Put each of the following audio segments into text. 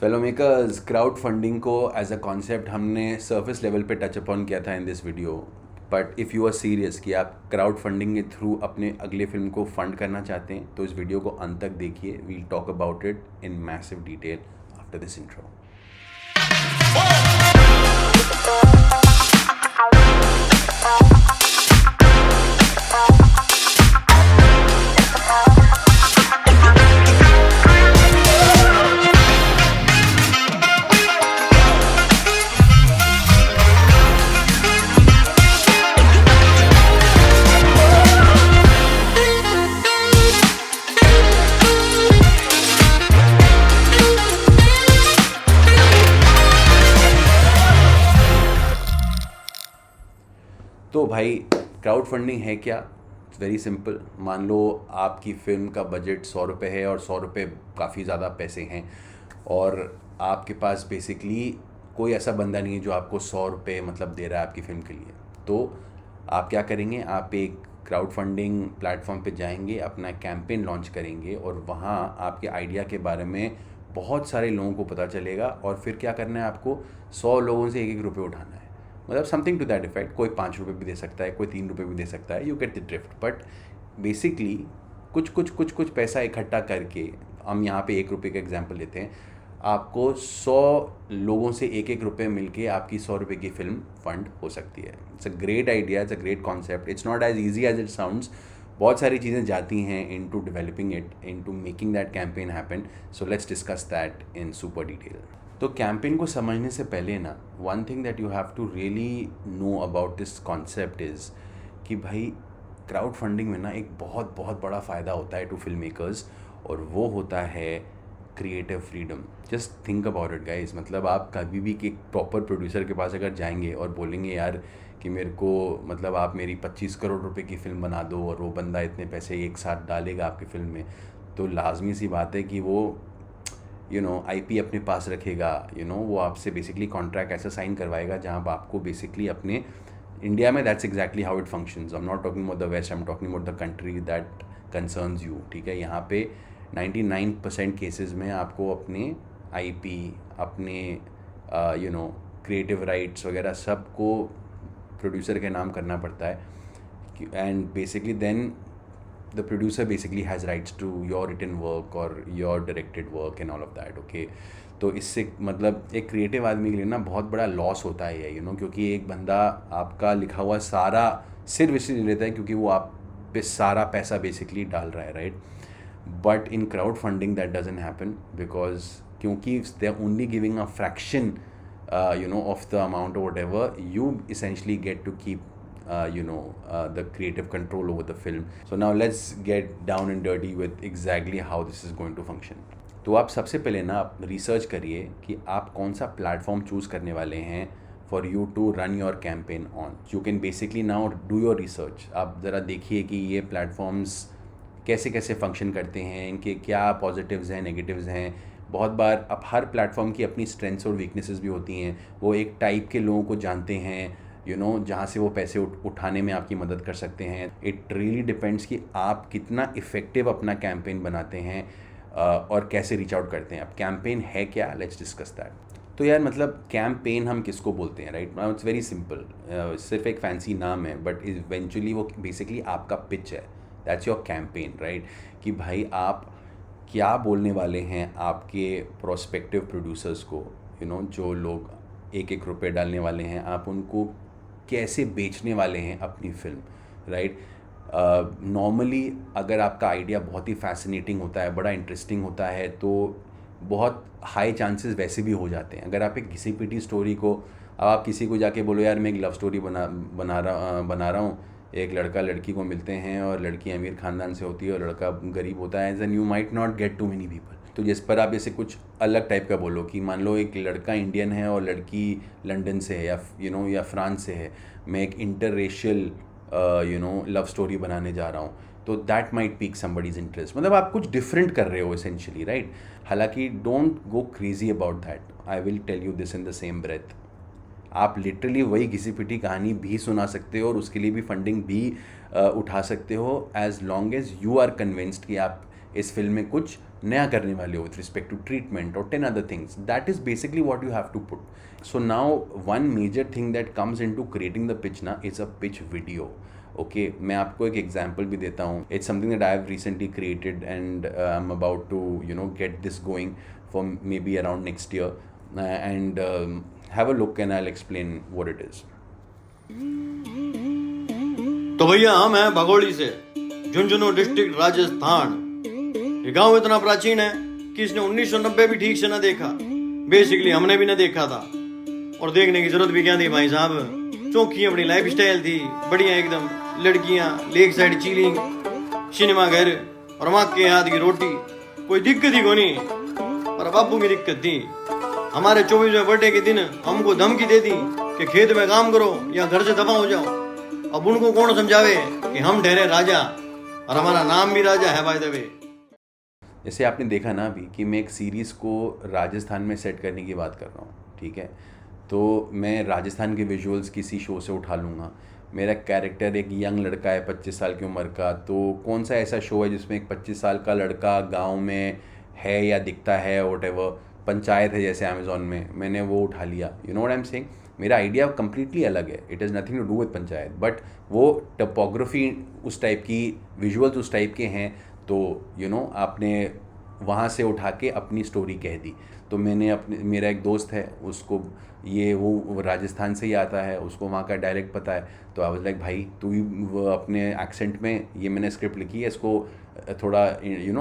Fellow makers, crowdfunding को as a concept हमने surface level पे टच अपॉन किया था in this video. But if you are serious कि आप क्राउड फंडिंग के थ्रू अपने अगले फिल्म को फंड करना चाहते हैं तो इस वीडियो को अंत तक देखिए। We'll talk about it in massive detail after this intro. तो भाई क्राउड फंडिंग है क्या? It's very simple. मान लो आपकी फ़िल्म का बजट 100 रुपये है और 100 रुपये काफ़ी ज़्यादा पैसे हैं और आपके पास बेसिकली कोई ऐसा बंदा नहीं है जो आपको 100 रुपये मतलब दे रहा है आपकी फ़िल्म के लिए। तो आप क्या करेंगे, आप एक क्राउड फंडिंग प्लेटफॉर्म पे जाएंगे, अपना कैंपेन लॉन्च करेंगे और वहाँ आपके आइडिया के बारे में बहुत सारे लोगों को पता चलेगा। और फिर क्या करना है, आपको 100 लोगों से 1-1 रुपये उठाना है। मतलब समथिंग टू दैट इफेक्ट। कोई 5 रुपये भी दे सकता है, कोई 3 रुपये भी दे सकता है। You get the drift. But basically कुछ पैसा इकट्ठा करके, हम यहाँ पे 1 रुपये का एग्जांपल लेते हैं, आपको 100 लोगों से 1-1 रुपये मिलके आपकी 100 रुपये की फ़िल्म फंड हो सकती है। It's a great idea, it's a great concept. It's not as easy as it sounds. बहुत सारी चीज़ें जाती हैं into developing it, into making that campaign happen. So let's discuss that in super detail. तो campaign को समझने से पहले ना, one thing that you have to really know about this concept is कि भाई क्राउड फंडिंग में ना एक बहुत बहुत बड़ा फ़ायदा होता है टू फिल्म मेकर्स, और वो होता है creative freedom. Just think about it guys. मतलब आप कभी भी एक प्रॉपर प्रोड्यूसर के पास अगर जाएंगे और बोलेंगे यार कि मेरे को मतलब आप मेरी 25 करोड़ रुपए की फ़िल्म बना दो, और वो बंदा इतने पैसे एक साथ डालेगा आपकी फ़िल्म में, तो लाजमी सी बात है कि वो आईपी अपने पास रखेगा। वो आपसे बेसिकली कॉन्ट्रैक्ट ऐसा साइन करवाएगा जहाँ आप आपको बेसिकली अपने इंडिया में that's exactly how it functions. I am not talking about the west, I am talking about the country that concerns you. ठीक है, यहाँ पे 99% केसेस में आपको अपने आईपी, अपने क्रिएटिव राइट्स वगैरह सबको प्रोड्यूसर के नाम करना पड़ता है। And basically then the producer basically has rights to your written work or your directed work and all of that. Okay, तो इससे मतलब एक क्रिएटिव आदमी के लिए ना बहुत बड़ा लॉस होता है ये, क्योंकि एक बंदा आपका लिखा हुआ सारा सिर्फ इसलिए ले लेता है क्योंकि वो आप पे सारा पैसा बेसिकली डाल रहा है, right? But in crowd funding that doesn't happen, because क्योंकि they are only giving a fraction of the amount or whatever, you essentially get to keep the creative control over the film. So now let's get down and dirty with exactly how this is going to function. तो आप सबसे पहले ना आप research करिए कि आप कौन सा प्लेटफॉर्म चूज़ करने वाले हैं for you to run your campaign on. You can basically now do your research. आप ज़रा देखिए कि ये प्लेटफॉर्म्स कैसे कैसे फंक्शन करते हैं, इनके क्या पॉजिटिव्स हैं, नेगेटिव्स हैं। बहुत बार अब हर प्लेटफॉर्म की अपनी स्ट्रेंथ्स और वीकनेसेस भी होती हैं। वो एक टाइप के लोगों को जानते हैं जहाँ से वो पैसे उठाने में आपकी मदद कर सकते हैं। इट रियली डिपेंड्स कि आप कितना इफ़ेक्टिव अपना कैंपेन बनाते हैं और कैसे रीच आउट करते हैं। अब कैंपेन है क्या, लेट्स डिस्कस दैट। तो यार मतलब कैंपेन हम किसको बोलते हैं, राइट? It's very simple. सिर्फ एक फैंसी नाम है, बट इवेंचुअली वो बेसिकली आपका पिच है। That's your campaign, right? कि भाई आप क्या बोलने वाले हैं आपके प्रोस्पेक्टिव प्रोड्यूसर्स को, जो लोग 1-1 रुपये डालने वाले हैं, आप उनको कैसे बेचने वाले हैं अपनी फ़िल्म, राइट? नॉर्मली अगर आपका आइडिया बहुत ही फैसिनेटिंग होता है, बड़ा इंटरेस्टिंग होता है, तो बहुत हाई चांसेस वैसे भी हो जाते हैं। अगर आप एक घिसी पिटी स्टोरी को, अब आप किसी को जाके बोलो यार मैं एक लव स्टोरी बना रहा हूँ, एक लड़का लड़की को मिलते हैं और लड़की अमीर ख़ानदान से होती है और लड़का गरीब होता है, then you might not get too many people. तो जिस पर आप ऐसे कुछ अलग टाइप का बोलो कि मान लो एक लड़का इंडियन है और लड़की लंदन से है या फ्रांस से है, मैं एक इंटररेशियल लव स्टोरी बनाने जा रहा हूँ, तो that might pique somebody's interest. मतलब आप कुछ डिफरेंट कर रहे हो एसेंशियली, राइट? हालांकि don't go crazy about that, I will tell you this in the same breath. आप लिटरली वही घिसी पिटी कहानी भी सुना सकते हो और उसके लिए भी फंडिंग भी उठा सकते हो, as long as you are convinced कि आप इस फिल्म में कुछ नया करने वाले हो विथ रिस्पेक्ट टू ट्रीटमेंट और 10 other things. That is basically what you have to put. So now one major thing that comes into creating the pitch na is a pitch video. Okay, मैं आपको एक example भी देता हूँ. It's something that I have recently created and I'm about to get this going for maybe around next year and have a look and I'll explain what it is. तो भैया हम हैं भगोड़ी से, झुंझुनू डिस्ट्रिक्ट राजस्थान. ये गांव इतना प्राचीन है कि इसने 1990 भी ठीक से न देखा. बेसिकली हमने भी न देखा था और देखने की जरूरत भी क्या थी भाई साहब. चौकी अपनी लाइफ स्टाइल थी बढ़िया एकदम. लड़कियां, लेक साइड चिलिंग, सिनेमा घर और माँ के हाथ की रोटी. कोई दिक्कत ही को नहीं, पर बापू की दिक्कत थी. हमारे 24वें बर्थडे के दिन हमको धमकी दे दी कि खेत में काम करो या घर से दफा हो जाओ. अब उनको कौन समझावे कि हम ठहरे राजा और हमारा नाम भी राजा है बाय द वे. जैसे आपने देखा ना अभी कि मैं एक सीरीज़ को राजस्थान में सेट करने की बात कर रहा हूँ, ठीक है. तो मैं राजस्थान के विजुअल्स किसी शो से उठा लूँगा. मेरा कैरेक्टर एक यंग लड़का है 25 साल की उम्र का. तो कौन सा ऐसा शो है जिसमें एक 25 साल का लड़का गांव में है या दिखता है, व्हाटएवर. पंचायत है जैसे अमेज़ॉन में, मैंने वो उठा लिया. You know what I am saying. मेरा आइडिया कम्प्लीटली अलग है. It is nothing to do with Panchayat, but वो टोपोग्राफी उस टाइप की, विजुअल्स उस टाइप के हैं. तो आपने वहाँ से उठा के अपनी स्टोरी कह दी. तो मैंने मेरा एक दोस्त है, उसको वो राजस्थान से ही आता है, उसको वहाँ का डायलेक्ट पता है. तो आई वाज लाइक भाई तू ही अपने एक्सेंट में, ये मैंने स्क्रिप्ट लिखी है, इसको थोड़ा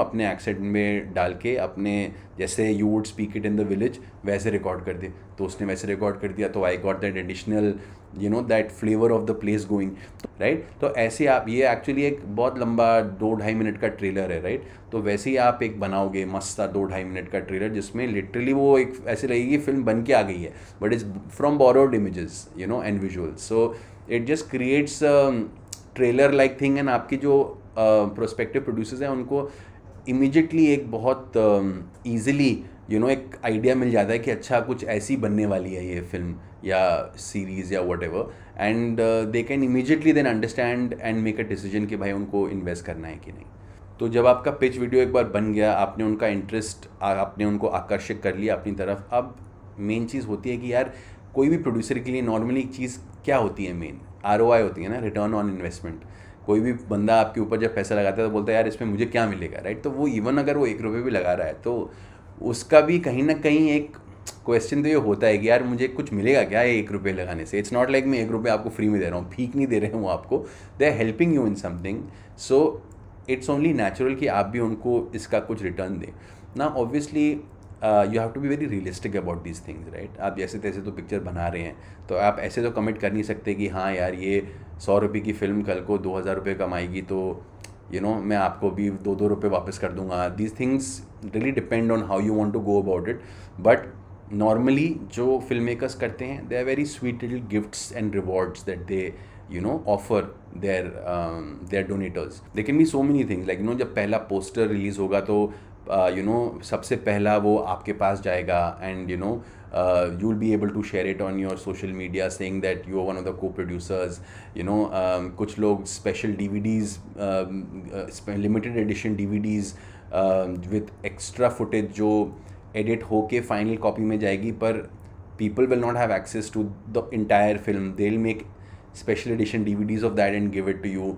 अपने एक्सेंट में डाल के अपने जैसे you would speak it in the village वैसे रिकॉर्ड कर दे. तो उसने वैसे रिकॉर्ड कर दिया. तो I got that additional that flavour of the place going, right. तो ऐसे आप, ये एक्चुअली एक बहुत लंबा 2-2.5 मिनट का ट्रेलर है, राइट. तो वैसे ही आप एक बनाओगे मस्त सा 2-2.5 मिनट का ट्रेलर जिसमें लिटरली वो एक ऐसे लगेगी फिल्म बन के आ गई है, but it's from borrowed images and visuals. So it just creates trailer like thing. And आपकी जो प्रोस्पेक्टिव प्रोड्यूसर्स हैं उनको इमीडिएटली एक बहुत ईजिली एक आइडिया मिल जाता है कि अच्छा कुछ ऐसी बनने वाली है ये फिल्म या सीरीज़ या whatever. And they can immediately then understand and make a decision कि भाई उनको इन्वेस्ट करना है कि नहीं. तो जब आपका पिच वीडियो एक बार बन गया, आपने उनका इंटरेस्ट, आपने उनको आकर्षित कर लिया अपनी तरफ. अब मेन चीज़ होती है कि यार कोई भी प्रोड्यूसर के लिए नॉर्मली एक चीज़ क्या होती है, मेन ROI होती है ना, रिटर्न ऑन इन्वेस्टमेंट. कोई भी बंदा आपके ऊपर जब पैसा लगाता है तो बोलता है यार इसमें मुझे क्या मिलेगा, राइट. तो वो इवन अगर वो 1 रुपये भी लगा रहा है तो उसका भी कहीं ना कहीं एक क्वेश्चन तो ये होता है कि यार मुझे कुछ मिलेगा क्या ये 1 रुपये लगाने से. इट्स नॉट लाइक मैं 1 रुपये आपको फ्री में दे रहा हूँ, फीक नहीं दे रहे हैं वो आपको. They are helping you in something. So it's only natural कि आप भी उनको इसका कुछ रिटर्न दें ना. Obviously you have to be very realistic about these things, right. आप जैसे तैसे तो पिक्चर बना रहे हैं, तो आप ऐसे तो कमिट कर नहीं सकते कि हाँ यार ये 100 रुपये की फ़िल्म कल को 2000 रुपये कमाएगी तो मैं आपको भी 2-2 रुपये वापस कर दूंगा. These things really depend on how you want to go about it. But normally जो फिल्म मेकर्स करते हैं, they are very sweet little gifts and rewards that they offer their donators. There can be so many things like जब पहला poster release होगा तो सबसे पहला वो आपके पास जाएगा and you will be able to share it on your social media saying that you are one of the co-producers. कुछ लोग special DVDs, limited edition DVDs with extra footage जो edit होके final copy में जाएगी, पर people will not have access to the entire film. They'll make special edition DVDs of that and give it to you.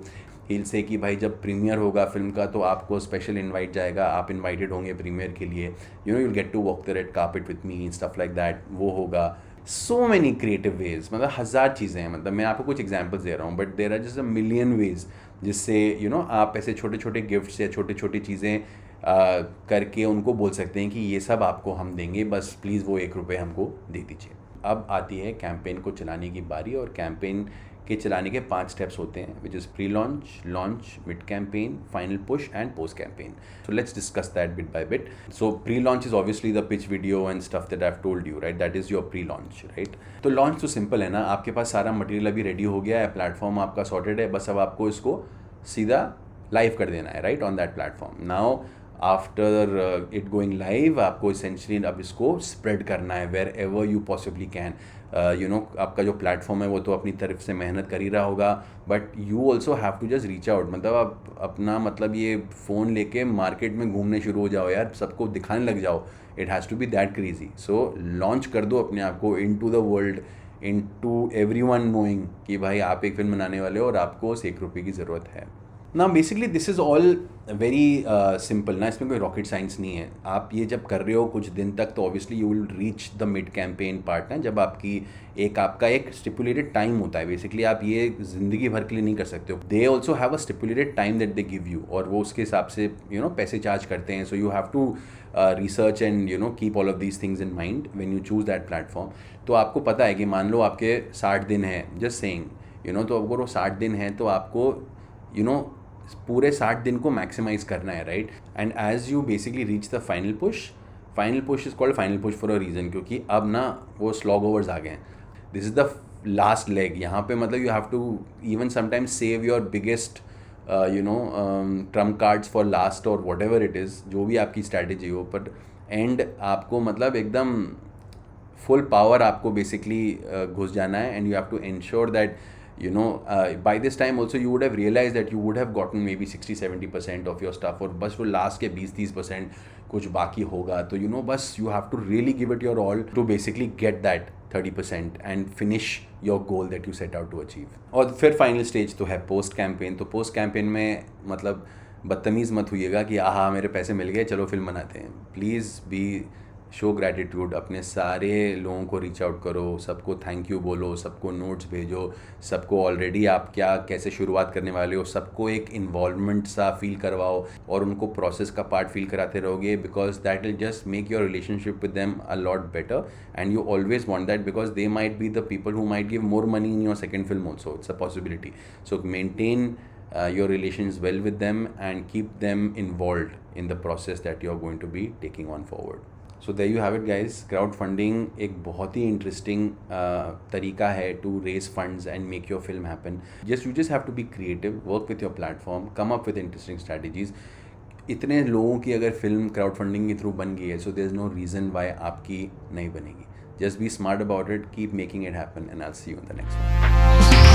He'll say कि भाई जब premiere होगा film का तो आपको स्पेशल इनवाइट जाएगा, आप इनवाइटेड होंगे प्रीमियर के लिए. you'll get to walk the red carpet with me, stuff like that. वो होगा. so many creative ways, मतलब 1000 चीज़ें हैं. मतलब मैं आपको कुछ एग्जांपल्स दे रहा हूँ, but there are just a million ways जिससे आप ऐसे छोटे छोटे गिफ्ट्स या छोटी छोटी चीज़ें करके उनको बोल सकते हैं कि ये सब आपको हम देंगे, बस प्लीज़ वो 1 रुपये हमको दे दीजिए. अब आती है कैंपेन को चलाने की बारी. और कैंपेन के चलाने के 5 स्टेप्स होते हैं, which is pre launch, launch, mid campaign, final push and post campaign. So let's discuss that bit by bit. So pre launch is obviously the pitch video and stuff that I have told you, right. That is your pre launch, right. तो launch तो simple है ना, आपके पास सारा material अभी ready हो गया है, प्लेटफॉर्म आपका सॉर्टेड है, बस अब आपको इसको सीधा लाइव कर देना है, right, on that platform. Now after it going live आपको इसेंशली अब इसको स्प्रेड करना है wherever you possibly can. आपका जो प्लेटफॉर्म है वो तो अपनी तरफ से मेहनत कर ही रहा होगा, but you also have to just reach out. मतलब आप अपना मतलब ये फ़ोन लेके मार्केट में घूमने शुरू हो जाओ यार, सबको दिखाने लग जाओ. It has to be that crazy. So launch कर दो अपने आप को into the world, into everyone knowing कि भाई आप एक फिल्म बनाने वाले हो और आपको उस ₹1 की ज़रूरत है ना. Basically this is all very simple ना, इसमें कोई रॉकेट साइंस नहीं है. आप ये जब कर रहे हो कुछ दिन तक तो obviously you will reach the mid campaign part ना, जब आपका एक स्टिपुलेटेड टाइम होता है. बेसिकली आप ये ज़िंदगी भर के लिए नहीं कर सकते हो. They also have a stipulated time that they give you, और वो उसके हिसाब से पैसे चार्ज करते हैं. So you have to research and keep all of these things in mind when you choose that platform. तो आपको पता है कि मान लो आपके 60 दिन हैं, जस्ट सेइंग तो अगर वो 60 दिन हैं तो आपको पूरे 60 दिन को मैक्सिमाइज करना है, right. And as you basically reach the final push is called final push for a reason, क्योंकि अब ना वो स्लॉग ओवर्स आ गए हैं. This is the last leg. यहाँ पे मतलब you have to even sometimes save your biggest trump cards for last और वॉट एवर इट इज़, जो भी आपकी स्ट्रैटेजी हो. पर एंड आपको मतलब एकदम फुल पावर आपको बेसिकली घुस जाना है. And you have to ensure that by this time also you would have realized that you would have gotten maybe 60-70% of your stuff, और बस वो लास्ट के 20-30% कुछ बाकी होगा. तो बस you have to really give it your all to basically get that 30% and finish your goal that you set out to achieve. और फिर फाइनल स्टेज तो है पोस्ट कैंपेन. तो पोस्ट कैंपेन में मतलब बदतमीज़ मत होइएगा कि आहा मेरे पैसे मिल गए चलो फिल्म बनाते हैं. Please be show gratitude. अपने सारे लोगों को रीच आउट करो, सबको थैंक यू बोलो, सबको नोट्स भेजो, सबको ऑलरेडी आप कैसे शुरुआत करने वाले हो सबको एक इन्वॉल्वमेंट सा फील करवाओ, और उनको प्रोसेस का पार्ट फील कराते रहोगे, because that will just make your relationship with them a lot better. And you always want that because they might be the people who might give more money in your second film also. It's a possibility. So maintain your relations well with them and keep them involved in the process that you're going to be taking on forward. So there you have it guys. Crowdfunding एक बहुत ही interesting तरीका है to raise funds and make your film happen. You just have to be creative, work with your platform, come up with interesting strategies. इतने लोगों की अगर film crowdfunding के through बन गई है, so there's no reason why आपकी नहीं बनेगी. Just be smart about it, keep making it happen, and I'll see you in the next one.